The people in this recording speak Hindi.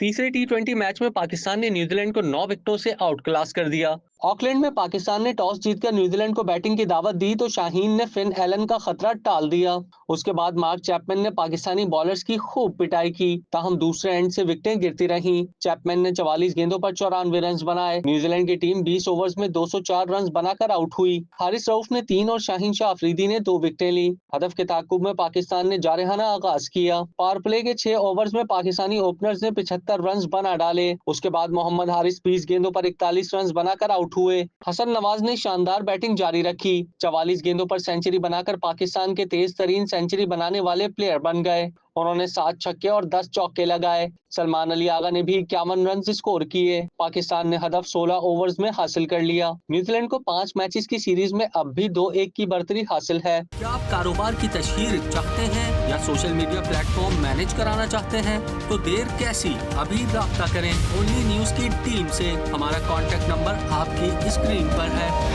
तीसरे टी20 मैच में पाकिस्तान ने न्यूजीलैंड को 9 विकेटों से आउट क्लास कर दिया। ऑकलैंड में पाकिस्तान ने टॉस जीतकर न्यूजीलैंड को बैटिंग की दावत दी तो शाहीन ने फिन एलन का खतरा टाल दिया। उसके बाद मार्क चैपमैन ने पाकिस्तानी बॉलर्स की खूब पिटाई की, ताहम दूसरे एंड से विकेटें गिरती रहीं। चैपमैन ने 44 गेंदों पर 94 रन बनाए। न्यूजीलैंड की टीम 20 ओवर्स में 204 रन बनाकर आउट हुई। हारिस रऊफ ने 3 और शाहीन शाह अफरीदी ने 2 विकेटें ली। हदफ के ताकुब में पाकिस्तान ने जारहाना आगाज किया। पावर प्ले के 6 ओवर्स में पाकिस्तानी ओपनर्स ने 75 रन बना डाले। उसके बाद मोहम्मद हारिस 20 गेंदों पर 41 रन बनाकर आउट हुए। हसन नवाज ने शानदार बैटिंग जारी रखी। 44 गेंदों पर सेंचुरी बनाकर पाकिस्तान के तेज तरीन सेंचुरी बनाने वाले प्लेयर बन गए। उन्होंने 7 छक्के और 10 चौके लगाए। सलमान अली आगा ने भी 51 रन स्कोर किए। पाकिस्तान ने हदफ 16 ओवर्स में हासिल कर लिया। न्यूजीलैंड को 5 मैचेस की सीरीज में अब भी 2-1 की बढ़तरी हासिल है। क्या आप कारोबार की तशहीर चाहते हैं या सोशल मीडिया प्लेटफॉर्म मैनेज कराना चाहते हैं? तो देर कैसी, अभी राब्ता करें ओनली न्यूज की टीम से। हमारा कॉन्टेक्ट नंबर आपकी स्क्रीन पर है।